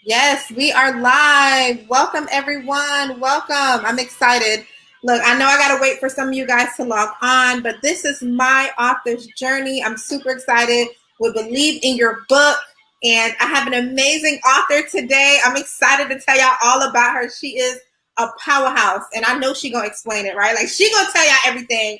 Yes, we are live. Welcome, everyone. Welcome. I'm excited. Look, I know I got to wait for some of you guys to log on, but this is my author's journey. I'm super excited. We believe in your book, and I have an amazing author today. I'm excited to tell y'all all about her. She is a powerhouse, and I know she's going to explain it, right? Like, she's going to tell y'all everything.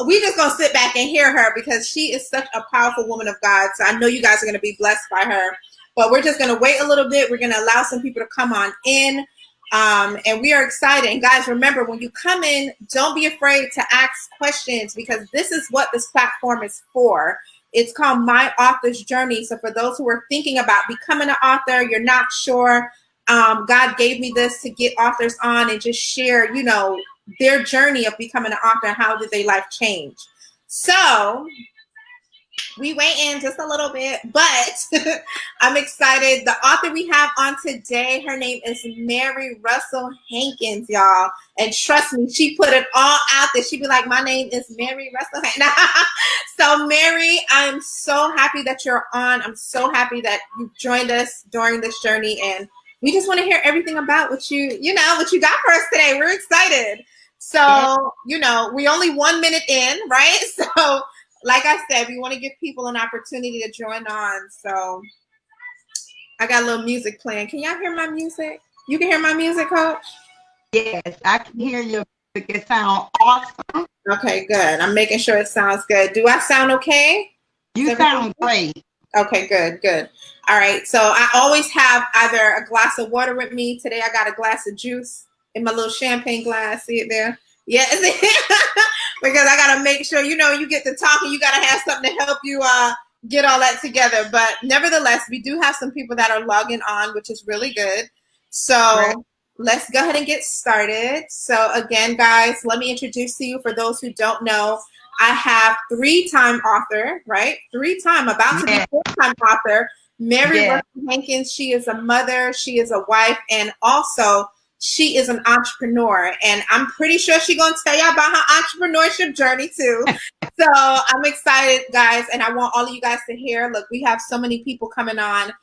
We just going to sit back and hear her because she is such a powerful woman of God. So I know you guys are going to be blessed by her. But we're just going to wait a little bit. We're going to allow some people to come on in. And we are excited. And guys, remember, when you come in, don't be afraid to ask questions because this is what this platform is for. It's called My Author's Journey. So for those who are thinking about becoming an author, you're not sure, God gave me this to get authors on and just share, their journey of becoming an author and how did their life change. So we weigh in just a little bit, but I'm excited. The author we have on today, her name is Mary Russell-Hankins, y'all. And trust me, she put it all out there. She'd be like, my name is Mary Russell-Hankins. So Mary, I'm so happy that you're on. I'm so happy that you've joined us during this journey. And we just want to hear everything about what you got for us today. We're excited. So, we only 1 minute in, right? So like I said, we want to give people an opportunity to join on. So I got a little music playing. Can y'all hear my music? You can hear my music, Coach? Yes, I can hear your music. It sounds awesome. Okay, good. I'm making sure it sounds good. Do I sound okay? You sound great. Okay, good. All right. So I always have either a glass of water with me. Today I got a glass of juice in my little champagne glass. See it there? Yes. Because I got to make sure, you get to talking, you got to have something to help you get all that together. But nevertheless, we do have some people that are logging on, which is really good. So let's go ahead and get started. So again, guys, let me introduce to you, for those who don't know, I have three-time author, right? About to be four-time author, Mary Russell-Hankins. She is a mother, she is a wife, and also she is an entrepreneur, and I'm pretty sure she's going to tell y'all about her entrepreneurship journey too. So I'm excited, guys, and I want all of you guys to hear. Look, we have so many people coming on.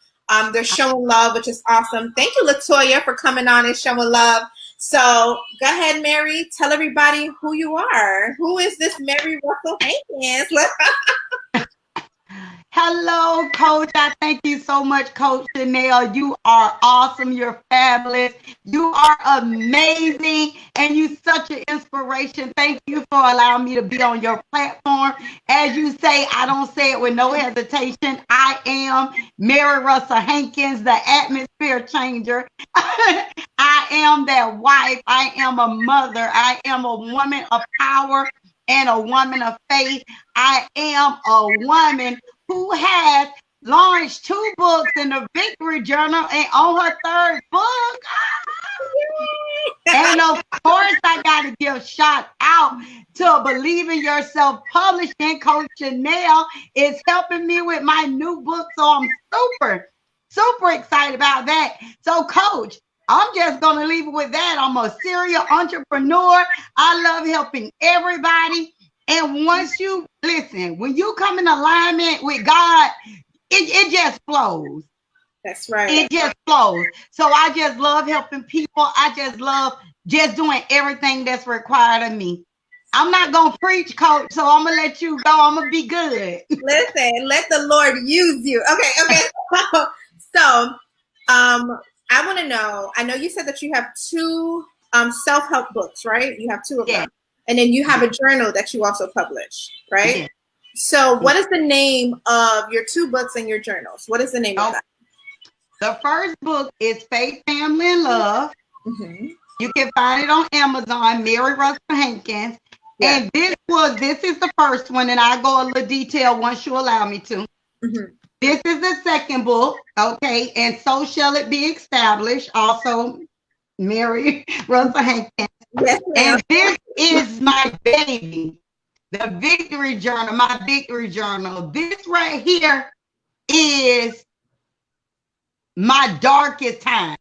They're showing love, which is awesome. Thank you, Latoya, for coming on and showing love. So go ahead, Mary. Tell everybody who you are. Who is this Mary Russell-Hankins? Hello, Coach. I thank you so much, Coach Chanell. You are awesome. You're fabulous. You are amazing. And you're such an inspiration. Thank you for allowing me to be on your platform. As you say, I don't say it with no hesitation. I am Mary Russell-Hankins, the atmosphere changer. I am that wife. I am a mother. I am a woman of power and a woman of faith. I am a woman who has launched 2 books in the Victory Journal and on her 3rd book. And of course, I got to give shout out to Believe in Yourself Publishing. Coach Chanell is helping me with my new book. So I'm super excited about that. So, Coach, I'm just going to leave it with that. I'm a serial entrepreneur. I love helping everybody. And once you listen, when you come in alignment with God, it just flows. That's right. It just flows. So I just love helping people. I just love just doing everything that's required of me. I'm not going to preach, Coach, so I'm going to let you go. I'm going to be good. Listen, let the Lord use you. Okay. So, I want to know, I know you said that you have 2 self-help books, right? You have 2 of them. And then you have a journal that you also publish, right? Yeah. So what is the name of your 2 books and your journals? What is the name of that? The first book is Faith, Family, and Love. Mm-hmm. You can find it on Amazon, Mary Russell-Hankins. Yeah. And this is the first one, and I'll go a little detail once you allow me to. Mm-hmm. This is the second book, okay? And So Shall It Be Established, also Mary Russell-Hankins. Yes, and this is my baby, the Victory Journal, my Victory Journal. This right here is my darkest times.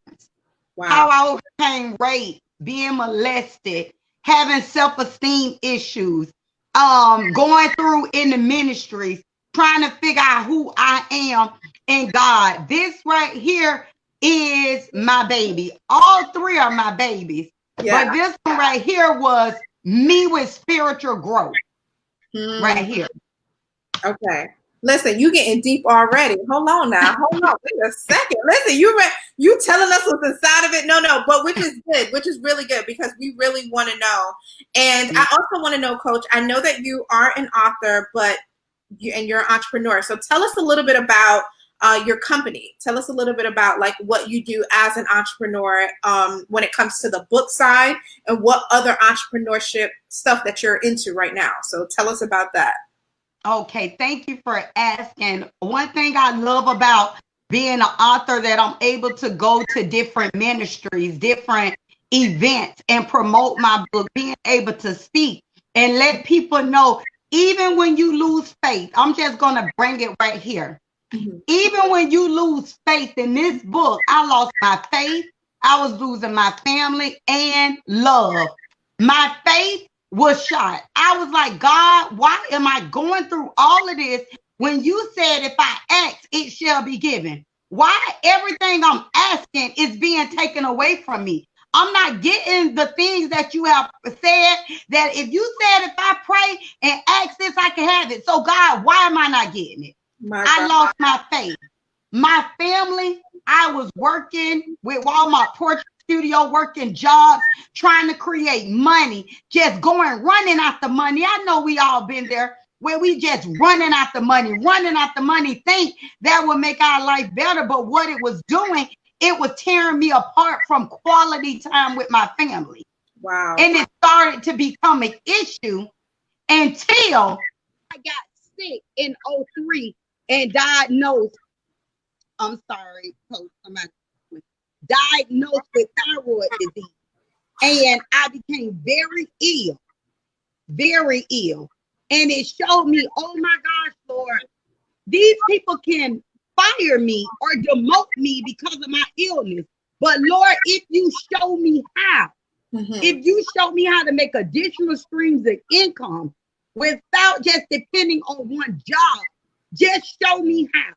Wow. How I overcame rape, being molested, having self-esteem issues, going through in the ministries, trying to figure out who I am in God. This right here is my baby. All three are my babies. Yeah. But this one right here was me with spiritual growth. Right here. Okay. Listen, you getting deep already. Hold on now. Hold on. Wait a second. Listen, you telling us what's inside of it? No, but which is good, which is really good because we really want to know. And I also want to know, Coach, I know that you are an author, but you're an entrepreneur. So tell us a little bit about your company. Tell us a little bit about like what you do as an entrepreneur when it comes to the book side and what other entrepreneurship stuff that you're into right now. So tell us about that. Okay, thank you for asking. One thing I love about being an author that I'm able to go to different ministries, different events and promote my book, being able to speak and let people know, even when you lose faith, I'm just going to bring it right here. Even when you lose faith in this book, I lost my faith. I was losing my family and love. My faith was shot. I was like, God, why am I going through all of this when you said if I ask, it shall be given? Why everything I'm asking is being taken away from me? I'm not getting the things that you have said, that if you said if I pray and ask this, I can have it. So God, why am I not getting it? I lost my faith. My family, I was working with Walmart Portrait Studio, working jobs, trying to create money, just running after money. I know we all been there where we just running after money, think that would make our life better. But what it was doing, it was tearing me apart from quality time with my family. Wow. And it started to become an issue until I got sick in 2003 and diagnosed. I'm sorry, Coach. Diagnosed with thyroid disease. And I became very ill. And it showed me, oh my gosh, Lord, these people can fire me or demote me because of my illness. But Lord, if you show me how, if you show me how to make additional streams of income without just depending on one job, just show me how.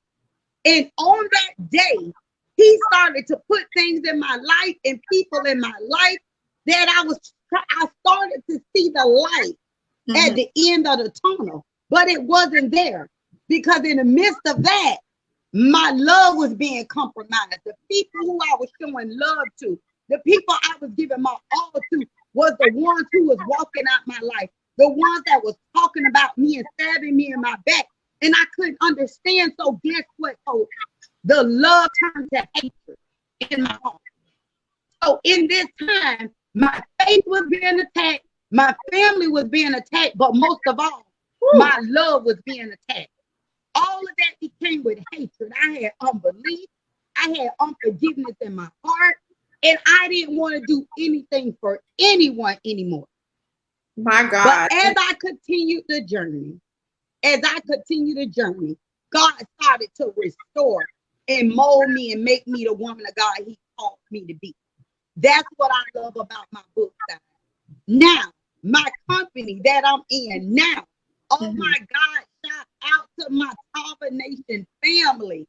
And on that day, he started to put things in my life and people in my life that I started to see the light at the end of the tunnel, but it wasn't there because in the midst of that, my love was being compromised. The people who I was showing love to, the people I was giving my all to was the ones who was walking out my life, the ones that was talking about me and stabbing me in my back. And I couldn't understand. So guess what, Coach? The love turned to hatred in my heart. So in this time, my faith was being attacked, my family was being attacked, but most of all, my love was being attacked. All of that became with hatred. I had unbelief, I had unforgiveness in my heart, and I didn't want to do anything for anyone anymore. My God. But as I continued the journey, God started to restore and mold me and make me the woman of God he called me to be. That's what I love about my book side. Now, my company that I'm in now, oh my God, shout out to my Tava Nation family.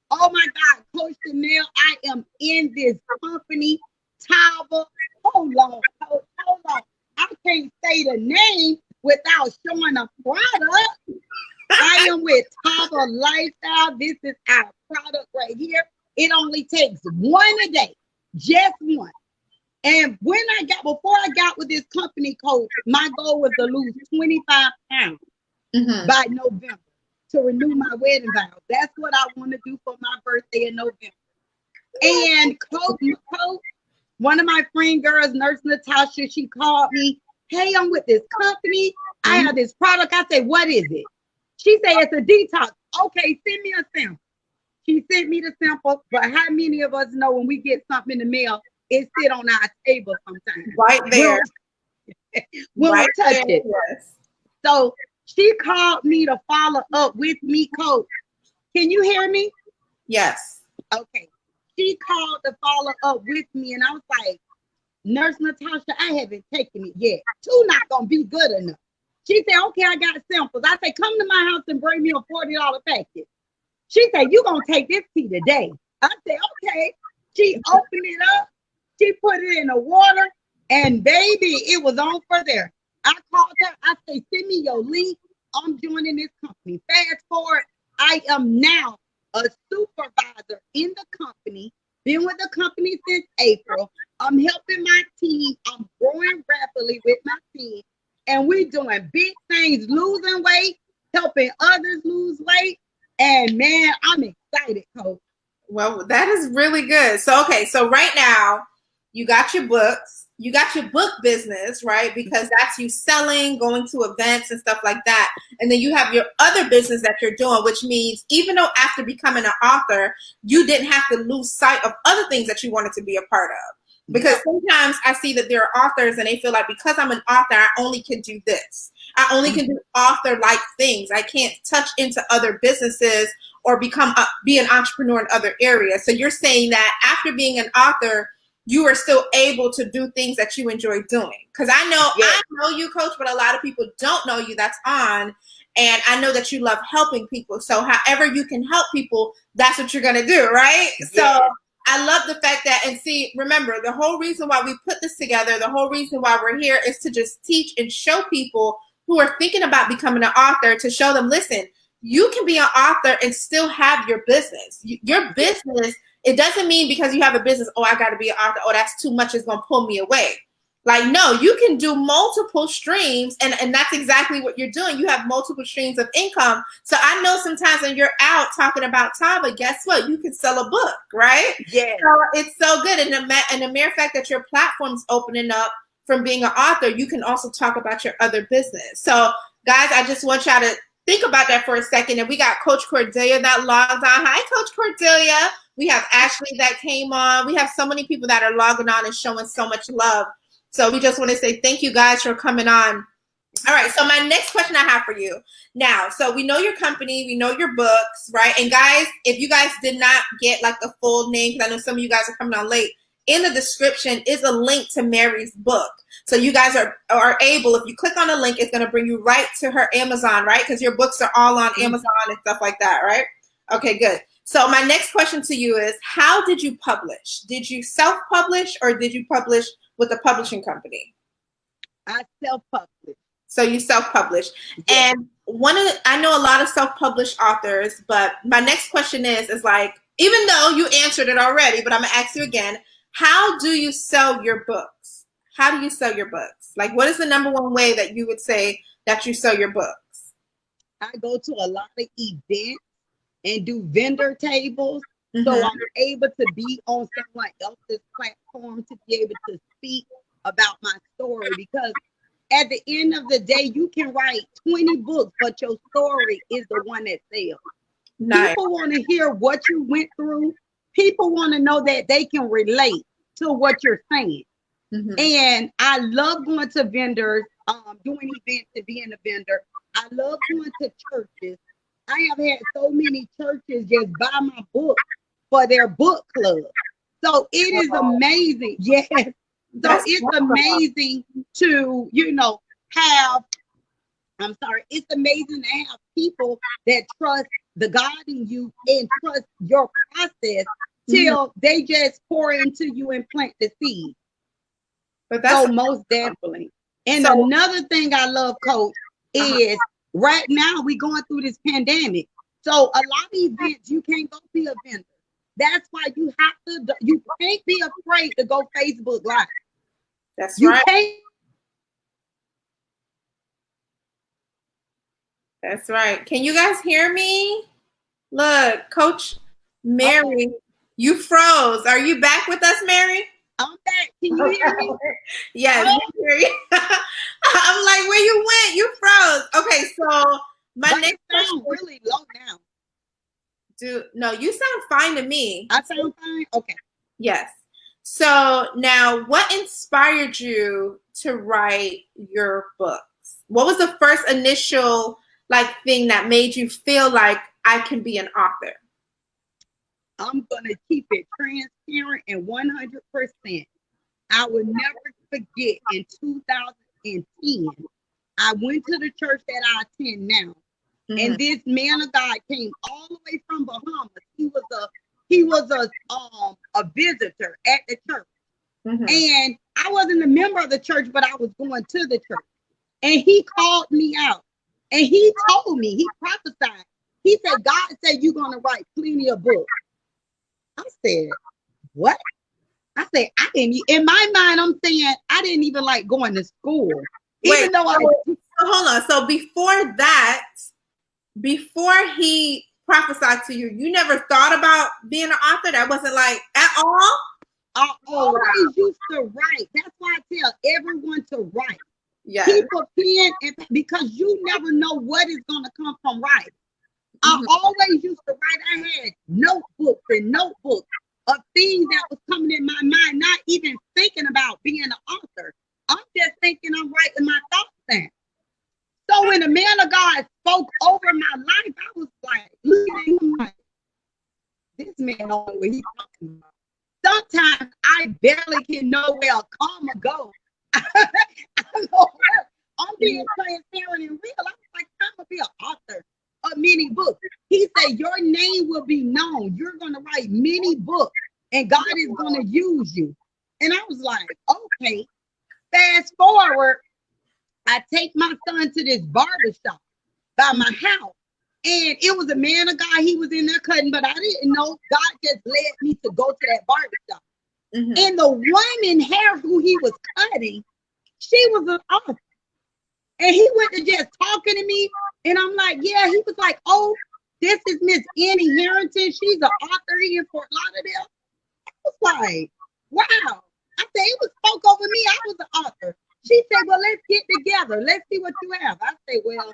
Oh my God, Coach Chanell, I am in this company, Tava. Hold on. I can't say the name without showing a product. I am with Tava Lifestyle. This is our product right here. It only takes one a day, just one. And before I got with this company, Coach, my goal was to lose 25 pounds by November to renew my wedding vows. That's what I want to do for my birthday in November. And Coach, one of my friend girls, Nurse Natasha, she called me. Hey, I'm with this company. I have this product. I said, what is it? She said, it's a detox. Okay, send me a sample. She sent me the sample, but how many of us know when we get something in the mail, it sit on our table sometimes. Right there. When we touch it. Yes. So she called me to follow up with me, Coach. Can you hear me? Yes. Okay. She called to follow up with me, and I was like, Nurse Natasha, I haven't taken it yet. Two not going to be good enough. She said, okay, I got samples. I said, come to my house and bring me a $40 package. She said, you're going to take this tea today. I said, okay. She opened it up. She put it in the water, and baby, it was on for there. I called her. I say, send me your link. I'm joining this company. Fast forward, I am now a supervisor in the company. Been with the company since April. I'm helping my team. I'm growing rapidly with my team. And we're doing big things, losing weight, helping others lose weight. And man, I'm excited, Coach. Well, that is really good. So, okay, so right now you got your books, you got your book business, right? Because that's you selling, going to events and stuff like that. And then you have your other business that you're doing, which means even though after becoming an author, you didn't have to lose sight of other things that you wanted to be a part of. Because sometimes I see that there are authors and they feel like because I'm an author, I only can do this. I only can do author-like things. I can't touch into other businesses or be an entrepreneur in other areas. So you're saying that after being an author, you are still able to do things that you enjoy doing. Because I know you, Coach, but a lot of people don't know you that's on. And I know that you love helping people. So however you can help people, that's what you're going to do, right? Yes. So I love the fact that, and see, remember, the whole reason why we put this together, the whole reason why we're here is to just teach and show people who are thinking about becoming an author, to show them, listen, you can be an author and still have your business. Your business, it doesn't mean because you have a business, oh, I got to be an author, oh, that's too much, it's going to pull me away. Like, no, you can do multiple streams, and that's exactly what you're doing. You have multiple streams of income. So I know sometimes when you're out talking about Tava, guess what? You can sell a book, right? Yeah. So it's so good. And the mere fact that your platform's opening up from being an author, you can also talk about your other business. So, guys, I just want y'all to think about that for a second. And we got Coach Cordelia that logged on. Hi, Coach Cordelia. We have Ashley that came on. We have so many people that are logging on and showing so much love. So we just want to say thank you guys for coming on. All right. So my next question I have for you now. So we know your company, we know your books, right? And guys, if you guys did not get like the full name, because I know some of you guys are coming on late, in the description is a link to Mary's book. So you guys are able, if you click on the link, it's going to bring you right to her Amazon, right? Because your books are all on Amazon and stuff like that, right? Okay, good. So my next question to you is, how did you publish? Did you self-publish or did you publish with a publishing company? I self-published. So you self-published. Yes. And I know a lot of self-published authors, but my next question is like, even though you answered it already, but I'm gonna ask you again, how do you sell your books? How do you sell your books? Like, what is the number one way that you would say that you sell your books? I go to a lot of events and do vendor tables. So I'm able to be on someone else's platform to be able to speak about my story, because at the end of the day, you can write 20 books, but your story is the one that sells. Nice. People want to hear what you went through. People want to know that they can relate to what you're saying. And I love going to vendors, doing events and being a vendor. I love going to churches. I have had so many churches just buy my book for their book club. So it is amazing. Yes. So it's amazing to, have, it's amazing to have people that trust the God in you and trust your process till they just pour into you and plant the seed. But that's so most definitely. And another thing I love, Coach, is right now we're going through this pandemic. So a lot of events, you can't go be a vendor. That's why you can't be afraid to go Facebook Live. That's right. That's right. Can you guys hear me? Look, Coach Mary, you froze. Are you back with us, Mary? I'm back. Can you hear me? Yes, we hear you. I'm like, where you went? You froze. Okay, so my next question really low now. No, you sound fine to me. I sound fine? Okay. Yes. So now, what inspired you to write your books? What was the first initial thing that made you feel like I can be an author? I'm gonna keep it transparent and 100%. I will never forget in 2010, I went to the church that I attend now. And this man of God came all the way from Bahamas. He was a visitor at the church. Mm-hmm. And I wasn't a member of the church, but I was going to the church. And he called me out. And he told me, he prophesied. He said, God said you're going to write plenty of books. I said, what? I said, I didn't, in my mind, I'm saying I didn't even like going to school. Even though so hold on. So before that, before he prophesied to you, you never thought about being an author? That wasn't like at all? I always used to write. That's why I tell everyone to write. Yeah. Keep a pen, because you never know what is going to come from writing. I always used to write. I had notebooks and notebooks of things that was coming in my mind, not even thinking about being an author. I'm just thinking I'm writing my thoughts down. So when the man of God spoke over my life, I was like, look at him like, this man don't know what he's talking about. Sometimes I barely can know where a comma goes. I'm being transparent and real. I was like, I'm going to be an author of many books. He said, your name will be known. You're going to write many books and God is going to use you. And I was like, okay. Fast forward, I take my son to this barber shop by my house. And it was a man of God. He was in there cutting, but I didn't know. God just led me to go to that barber shop. Mm-hmm. And the woman hair who he was cutting, she was an author. And he went to just talking to me. And I'm like, yeah. He was like, oh, this is Miss Annie Harrington. She's an author here in Fort Lauderdale. I was like, wow. I said, it was spoke over me. I was an author. She said, well, let's get together. Let's see what you have. I said, well,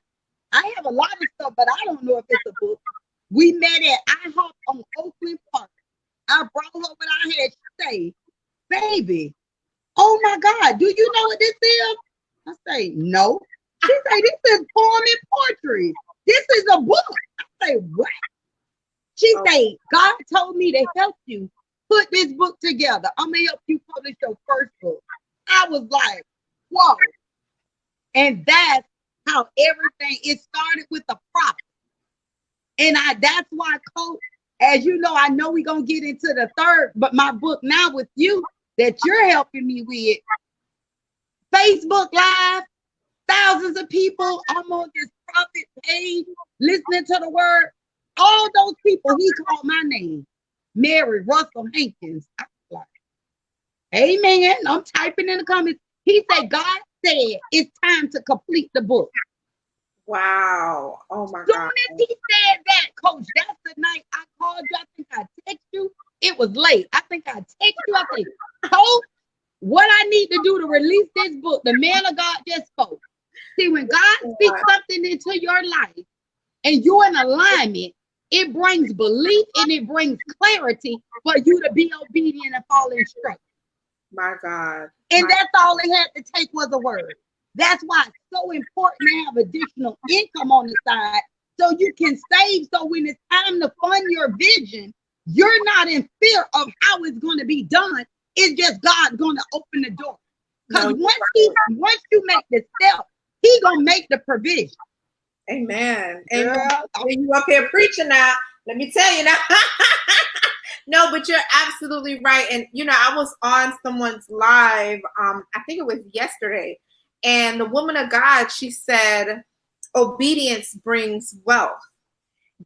I have a lot of stuff, but I don't know if it's a book. We met at IHOP on Oakland Park. I brought her what I had. She said, baby, oh my God, do you know what this is? I say, no. She said, this is poem and poetry. This is a book. I say, what? She said, God told me to help you put this book together. I'm going to help you publish your first book. I was like, whoa. And that's how everything, it started with a prophet. And that's why, Coach, as you know, I know we're going to get into the third, but my book now with you that you're helping me with, Facebook Live, thousands of people, I'm on this prophet page, listening to the word. All those people, he called my name, Mary Russell-Hankins. I was like, amen. I'm typing in the comments. He said, God said it's time to complete the book. Wow. Oh my God. Soon as he said that, Coach, that's the night I called you. I think I texted you. It was late. I think I texted you. I said, Coach, what I need to do to release this book, the man of God just spoke. See, when God speaks something into your life and you're in alignment, it brings belief and it brings clarity for you to be obedient and follow instructions. My God. And that's all it had to take was a word. That's why it's so important to have additional income on the side so you can save. So when it's time to fund your vision, you're not in fear of how it's going to be done. It's just God going to open the door. Because once you make the step, He going to make the provision. Amen. Amen. You up here preaching now. Let me tell you now. No, but you're absolutely right. And, you know, I was on someone's live, I think it was yesterday. And the woman of God, she said, obedience brings wealth.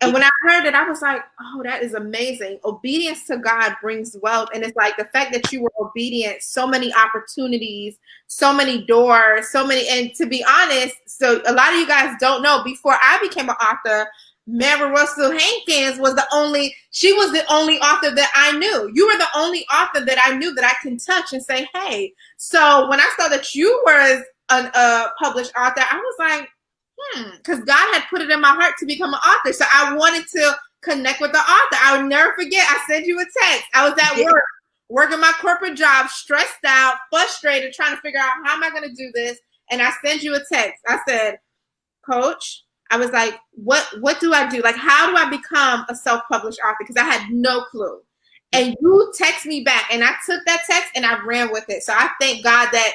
And when I heard it, I was like, oh, that is amazing. Obedience to God brings wealth. And it's like the fact that you were obedient, so many opportunities, so many doors, so many. And to be honest, so a lot of you guys don't know, before I became an author, Mary Russell-Hankins was the only author that I knew. You were the only author that I knew that I can touch and say, hey. So when I saw that you were a published author, I was like, because God had put it in my heart to become an author. So I wanted to connect with the author. I would never forget. I sent you a text. I was at work, working my corporate job, stressed out, frustrated, trying to figure out how am I going to do this. And I sent you a text. I said, Coach, I was like, what do I do? Like, how do I become a self-published author? Because I had no clue. And you text me back, and I took that text and I ran with it. So I thank God that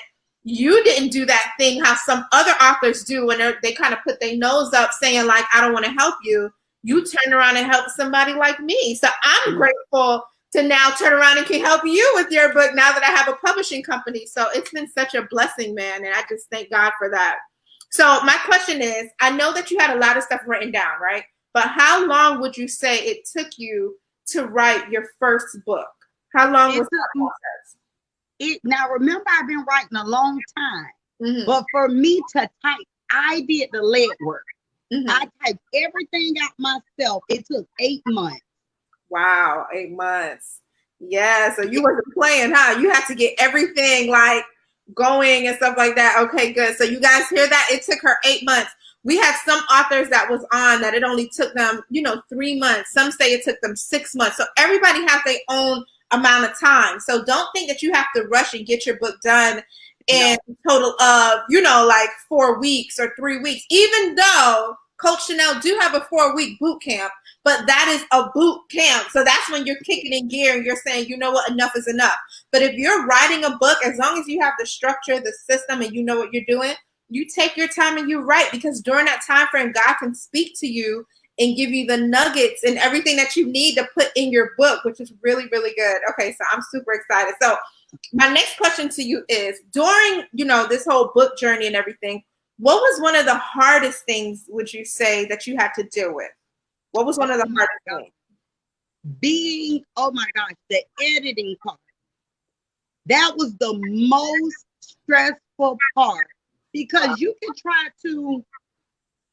you didn't do that thing how some other authors do when they kind of put their nose up saying, like, I don't want to help you. You turn around and help somebody like me. So I'm grateful to now turn around and can help you with your book now that I have a publishing company. So it's been such a blessing, man. And I just thank God for that. So my question is, I know that you had a lot of stuff written down, right? But how long would you say it took you to write your first book? How long was that process? Now, remember, I've been writing a long time. Mm-hmm. But for me to type, I did the legwork. Mm-hmm. I typed everything out myself. It took 8 months. Wow, 8 months. Yeah, so you wasn't playing, huh? You had to get everything like going and stuff like that. Okay, good. So you guys hear that? It took her 8 months. We had some authors that was on that it only took them, 3 months. Some say it took them 6 months. So everybody has their own amount of time. So don't think that you have to rush and get your book done in total of, like 4 weeks or 3 weeks, even though Coach Chanell do have a 4-week boot camp, but that is a boot camp. So that's when you're kicking in gear and you're saying, you know what, enough is enough. But if you're writing a book, as long as you have the structure, the system, and you know what you're doing, you take your time and you write, because during that time frame, God can speak to you and give you the nuggets and everything that you need to put in your book, which is really, really good. Okay, so I'm super excited. So my next question to you is, during, this whole book journey and everything, what was one of the hardest things, would you say, that you had to deal with? What was one of the hardest things? Oh my gosh, the editing part. That was the most stressful part, because you can try to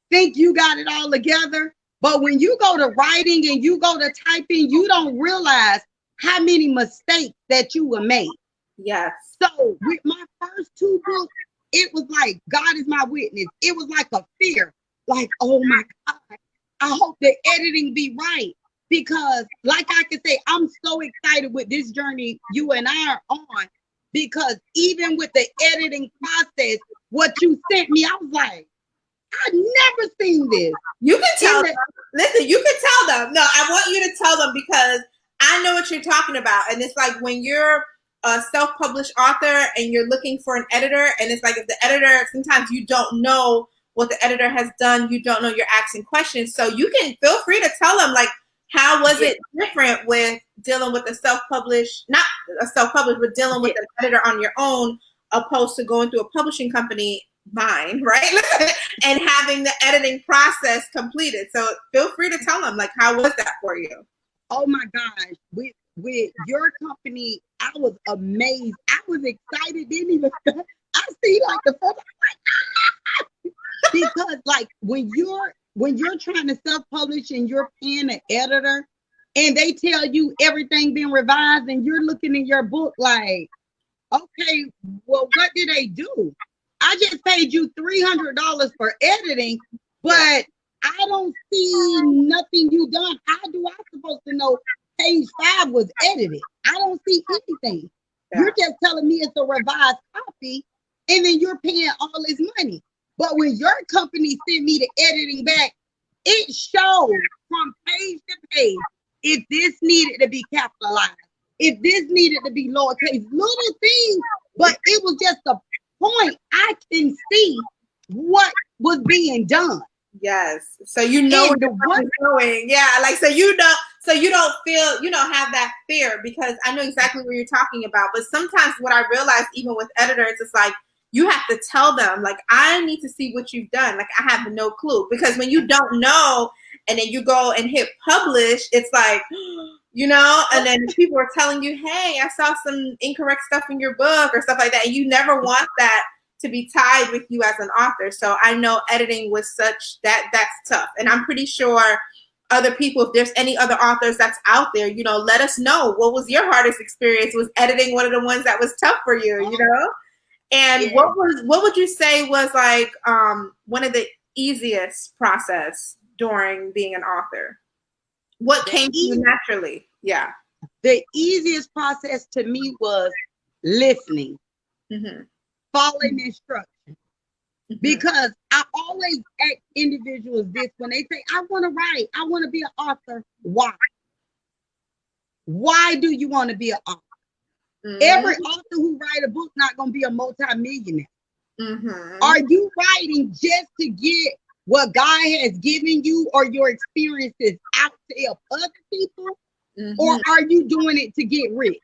think you got it all together, but when you go to writing and you go to typing, you don't realize how many mistakes that you will make. Yes. So with my first 2 books, it was like, God is my witness. It was like a fear, like, oh my God, I hope the editing be right. Because like I can say, I'm so excited with this journey you and I are on, because even with the editing process, what you sent me, I was like, I've never seen this. You can tell them. Listen, you can tell them. No, I want you to tell them, because I know what you're talking about. And it's like when you're a self-published author and you're looking for an editor, and it's like, if the editor, sometimes you don't know what the editor has done, you don't know, you're asking questions. So you can feel free to tell them, like, how was it different with dealing with a self-published, not a self-published, but dealing with an editor on your own, opposed to going through a publishing company, mine, right? And having the editing process completed. So feel free to tell them, like, how was that for you? Oh my gosh. With your company, I was amazed. I was excited. Didn't even, I see like the first, like, because like when you're trying to self-publish and you're paying an editor and they tell you everything been revised and you're looking in your book like, okay, well, what did they do? I just paid you $300 for editing, but I don't see nothing you done. How do I supposed to know page 5 was edited? I don't see anything. Yeah. You're just telling me it's a revised copy, and then you're paying all this money. But when your company sent me the editing back, it showed from page to page if this needed to be capitalized, if this needed to be lowercase, little things, but it was just a point. I can see what was being done. Yes. So you know what you're doing. Yeah. Like, so you don't feel, you don't have that fear, because I know exactly what you're talking about. But sometimes what I realize, even with editors, it's like, you have to tell them, like, I need to see what you've done. Like, I have no clue. Because when you don't know and then you go and hit publish, it's like, and then people are telling you, hey, I saw some incorrect stuff in your book or stuff like that. And you never want that to be tied with you as an author. So I know editing was such that's tough. And I'm pretty sure other people, if there's any other authors that's out there, let us know. What was your hardest experience? Was editing one of the ones that was tough for you, And what would you say was like one of the easiest process during being an author? What came to you naturally? Yeah. The easiest process to me was listening, following instructions. Because I always ask individuals this when they say, I want to write, I want to be an author. Why? Why do you want to be an author? Every author who write a book not going to be a multi-millionaire. Are you writing just to get what God has given you or your experiences out to help other people? or are you doing it to get rich?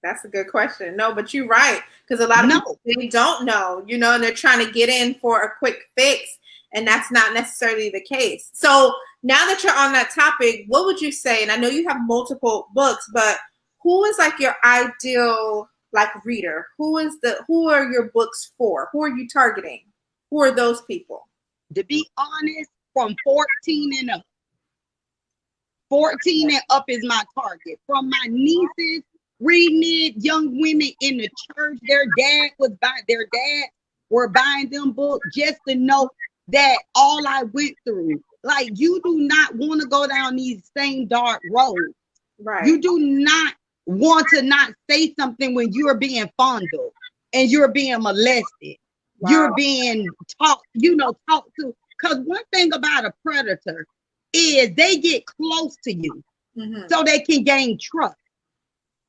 That's a good question. No, but you're right. Because a lot of people, they don't know, you know, and they're trying to get in for a quick fix. And that's not necessarily the case. So now that you're on that topic, what would you say? And I know you have multiple books, but who is like your ideal like reader? Who are your books for? Who are you targeting? Who are those people? To be honest, from 14 and up. 14 and up is my target. From my nieces, reading it, young women in the church, their dad were buying them books just to know that all I went through. Like, you do not want to go down these same dark roads. Right. You do not want to not say something when you're being fondled and you're being molested. Wow. You're being talked to. Because one thing about a predator is they get close to you so they can gain trust.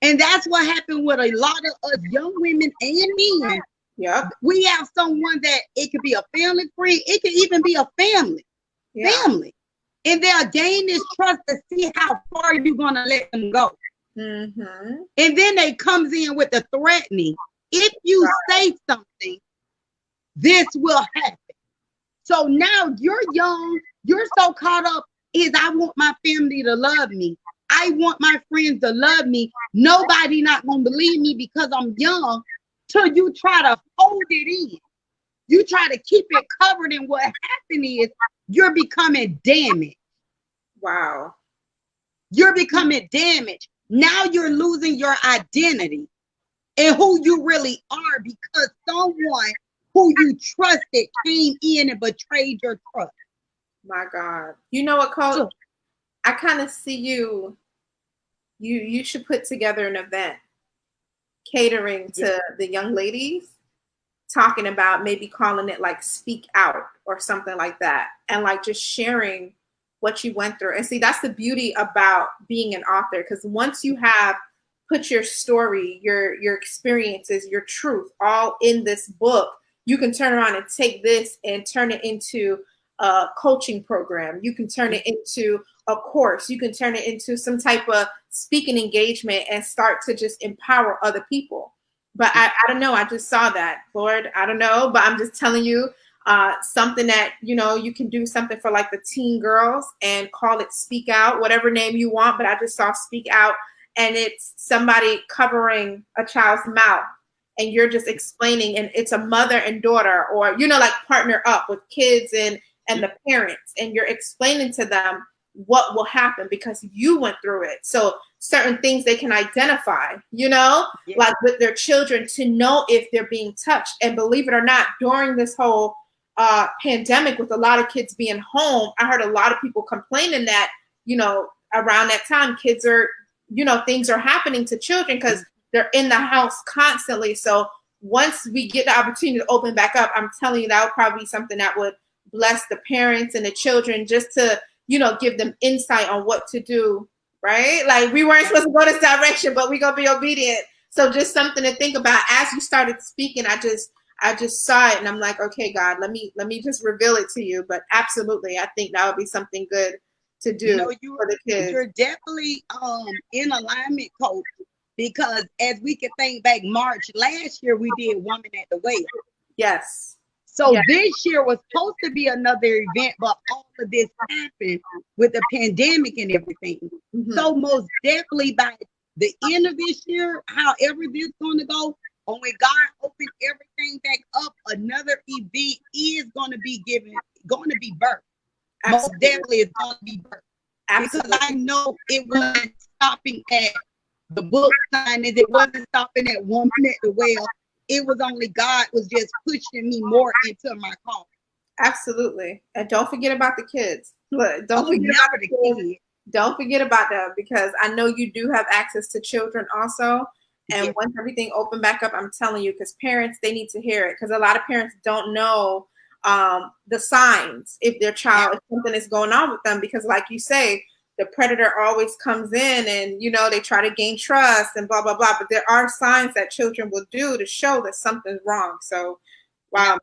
And that's what happened with a lot of us young women and men. Yeah. We have someone that it could be a family friend. It could even be a family. And they'll gain this trust to see how far you're going to let them go. And then they comes in with the threatening. If you say something, this will happen. So now you're young. You're so caught up is I want my family to love me. I want my friends to love me. Nobody not going to believe me because I'm young. Till you try to hold it in. You try to keep it covered. And what happened is you're becoming damaged. Wow. You're becoming damaged. Now you're losing your identity and who you really are because someone who you trusted came in and betrayed your trust. My God. You know what, Coach? So, I kind of see you should put together an event catering to the young ladies, talking about maybe calling it like Speak Out or something like that. And like just sharing what you went through. And see, that's the beauty about being an author. Because once you have put your story, your experiences, your truth all in this book, you can turn around and take this and turn it into a coaching program. You can turn it into a course. You can turn it into some type of speaking engagement and start to just empower other people. But I don't know. I just saw that, Lord. I don't know, but I'm just telling you something that, you know, you can do something for like the teen girls and call it Speak Out, whatever name you want. But I just saw Speak Out and it's somebody covering a child's mouth and you're just explaining and it's a mother and daughter or, you know, like partner up with kids and the parents and you're explaining to them what will happen because you went through it. So certain things they can identify, you know, like with their children to know if they're being touched. And believe it or not, during this whole pandemic with a lot of kids being home, I heard a lot of people complaining that, you know, around that time, kids are, you know, things are happening to children because they're in the house constantly. So once we get the opportunity to open back up, I'm telling you, that would probably be something that would bless the parents and the children just to, you know, give them insight on what to do, right? Like we weren't supposed to go this direction, but we're going to be obedient. So just something to think about. As you started speaking, I just saw it and I'm like, okay, God, let me just reveal it to you. But absolutely, I think that would be something good to do for the kids. You're definitely in alignment, Coach, because as we can think back, March last year, we did Woman at the Well. Yes. So this year was supposed to be another event, but all of this happened with the pandemic and everything. So most definitely by the end of this year, however this is going to go, when God opens everything back up, another event is going to be birthed. Most definitely it's going to be birthed. Absolutely. Because I know it wasn't stopping at the book signings. It wasn't stopping at Woman at the Well. It was only God was just pushing me more into my call. Absolutely. And don't forget about the kids. Look, don't forget about the kids. Don't forget about them because I know you do have access to children also. And once everything opened back up, I'm telling you, because parents, they need to hear it. Because a lot of parents don't know the signs if their child, if something is going on with them. Because like you say, the predator always comes in and, you know, they try to gain trust and blah, blah, blah. But there are signs that children will do to show that something's wrong. So Wow,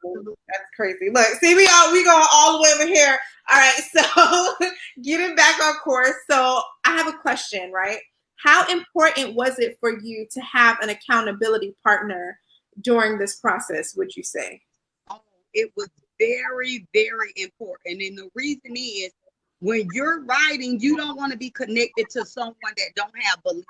that's crazy. Look, see, we go all the way over here. All right, so getting back on course. So I have a question, right? How important was it for you to have an accountability partner during this process, would you say? Oh, it was very, very important. And the reason is when you're writing, you don't want to be connected to someone that don't have belief.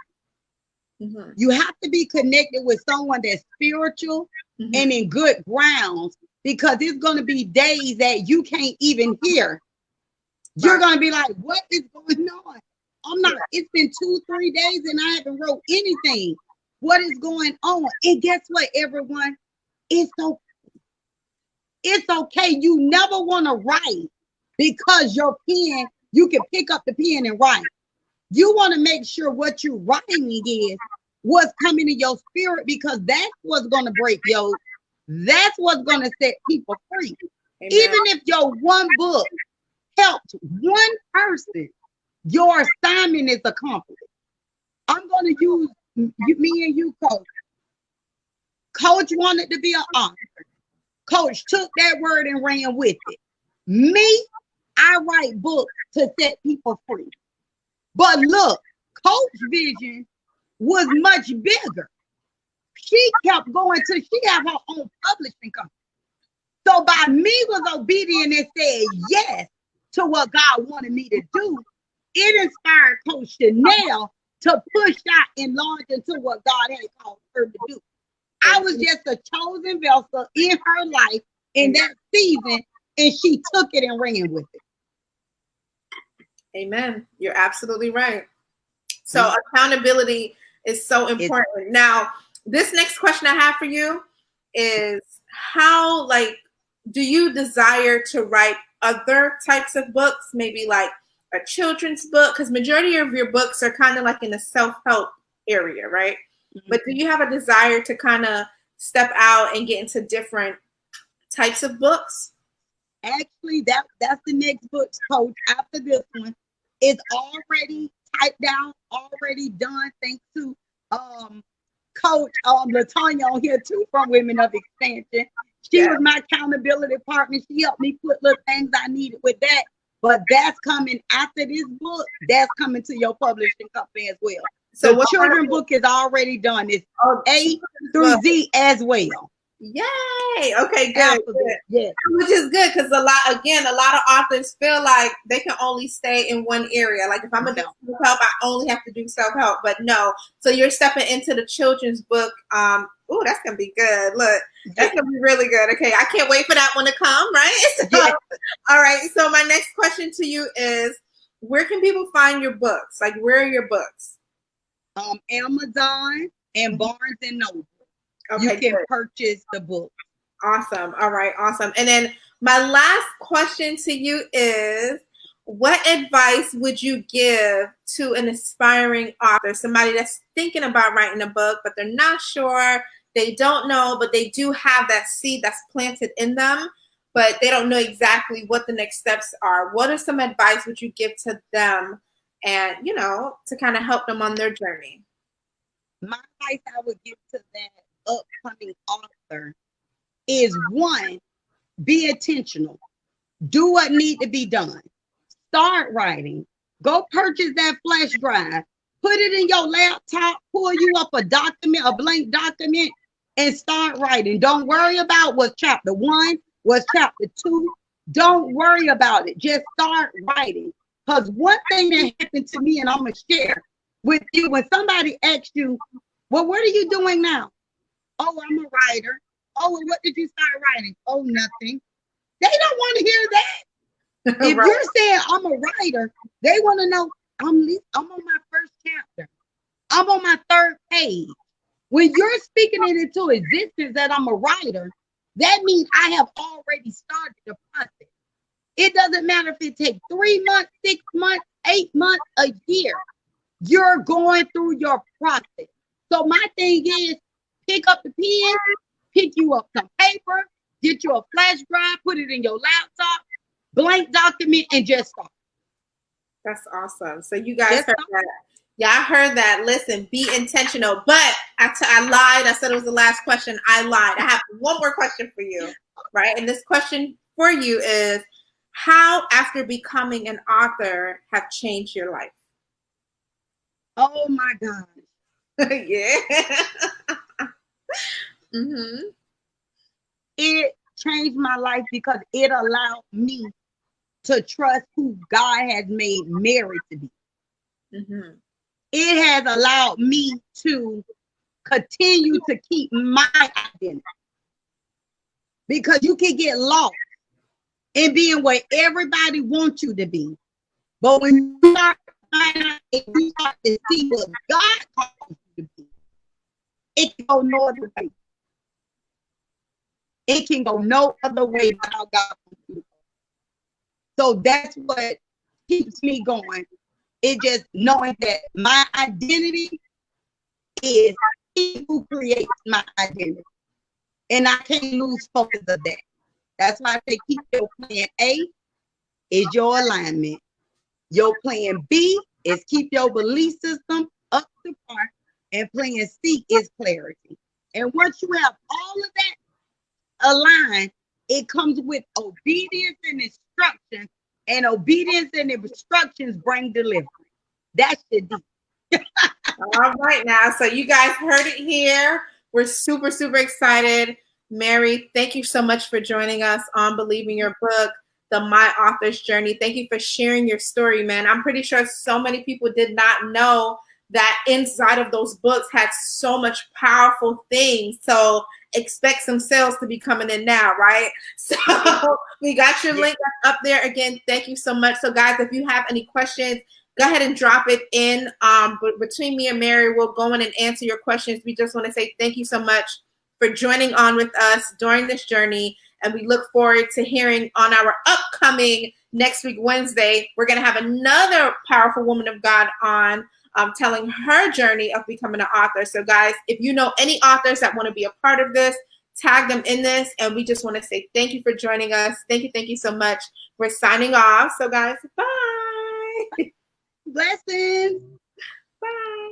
Mm-hmm. You have to be connected with someone that's spiritual and in good grounds, because it's going to be days that you can't even hear. You're going to be like, what is going on? I'm not, it's been 2-3 days and I haven't wrote anything. What is going on? And guess what, everyone? It's okay. It's okay. You never want to write because your pen, you can pick up the pen and write. You want to make sure what you're writing is what's coming in your spirit, because that's what's going to break your, that's what's going to set people free. Amen. Even if your one book helped one person, your assignment is accomplished. I'm going to use me and you, Coach. Coach wanted to be an author. Coach took that word and ran with it. Me, I write books to set people free. But look, Coach's vision was much bigger. She kept going till she had her own publishing company. So by me was obedient and said yes to what God wanted me to do, it inspired Coach Chanell to push out and launch into what God had called her to do. I was just a chosen vessel in her life in that season, and she took it and ran with it. Amen. You're absolutely right. So accountability is so important. Now, this next question I have for you is how, do you desire to write other types of books, maybe like a children's book? Because majority of your books are kind of like in the self-help area, right? Mm-hmm. But do you have a desire to kind of step out and get into different types of books? Actually, that's the next book, Coach. After this one, it's already typed down, already done. Thanks to Coach LaTanya on here too, from Women of Expansion. She was my accountability partner. She helped me put little things I needed with that. But that's coming after this book. That's coming to your publishing company as well. So the children's book is already done. It's A through Z as well. Yay! Okay, good. Yeah, which is good because a lot of authors feel like they can only stay in one area. Like if I'm gonna do self-help, I only have to do self-help. But no, so you're stepping into the children's book. Oh, that's gonna be good. Look, that's gonna be really good. Okay, I can't wait for that one to come. Right? So, all right. So my next question to you is, where can people find your books? Like, where are your books? Amazon and Barnes and Noble. Okay, you can purchase the book. Awesome. All right. Awesome. And then my last question to you is, what advice would you give to an aspiring author, somebody that's thinking about writing a book, but they're not sure, they don't know, but they do have that seed that's planted in them, but they don't know exactly what the next steps are? What are some advice would you give to them and, to kind of help them on their journey? My advice I would give to that upcoming author is, one, be intentional. Do what needs to be done. Start writing. Go purchase that flash drive. Put it in your laptop. Pull you up a document, a blank document, and start writing. Don't worry about what's chapter 1, what's chapter 2. Don't worry about it. Just start writing. Because one thing that happened to me, and I'm going to share with you, when somebody asks you, well, what are you doing now? Oh, I'm a writer. Oh, and what did you start writing? Oh, nothing. They don't want to hear that. If right. You're saying I'm a writer, they want to know I'm on my first chapter. I'm on my 3rd page. When you're speaking it into existence that I'm a writer, that means I have already started the process. It doesn't matter if it takes 3 months, 6 months, 8 months, a year. You're going through your process. So my thing is, pick up the pen, pick you up some paper, get you a flash drive, put it in your laptop, blank document, and just start. That's awesome. So you guys heard that. Yeah, I heard that. Listen, be intentional. But I lied. I said it was the last question. I lied. I have one more question for you, right? And this question for you is, how, after becoming an author, have changed your life? Oh my God. Yeah. Mm-hmm. It changed my life because it allowed me to trust who God has made Mary to be. Mm-hmm. It has allowed me to continue to keep my identity, because you can get lost in being where everybody wants you to be. But when you start to see what God calls you to be, it can go no other way. It can go no other way but how God wants you to go. So that's what keeps me going. It just knowing that my identity is He who creates my identity. And I can't lose focus of that. That's why I say keep your plan A is your alignment. Your plan B is keep your belief system up to par. And plan C is clarity. And once you have all of that aligned, it comes with obedience and instruction. And obedience and instructions bring deliverance. That's the deal. All right now. So you guys heard it here. We're super, super excited. Mary, thank you so much for joining us on Believing Your Book, the My Author's Journey. Thank you for sharing your story, man. I'm pretty sure so many people did not know that inside of those books had so much powerful things. So expect some sales to be coming in now, right? So we got your link up there. Again, thank you so much. So guys, if you have any questions, go ahead and drop it in. But between me and Mary, we'll go in and answer your questions. We just want to say thank you so much for joining on with us during this journey. And we look forward to hearing on our upcoming next week, Wednesday. We're going to have another powerful woman of God on telling her journey of becoming an author. So guys, if you know any authors that want to be a part of this, tag them in this. And we just want to say thank you for joining us. Thank you so much. We're signing off. So guys, bye. Blessings. Bye.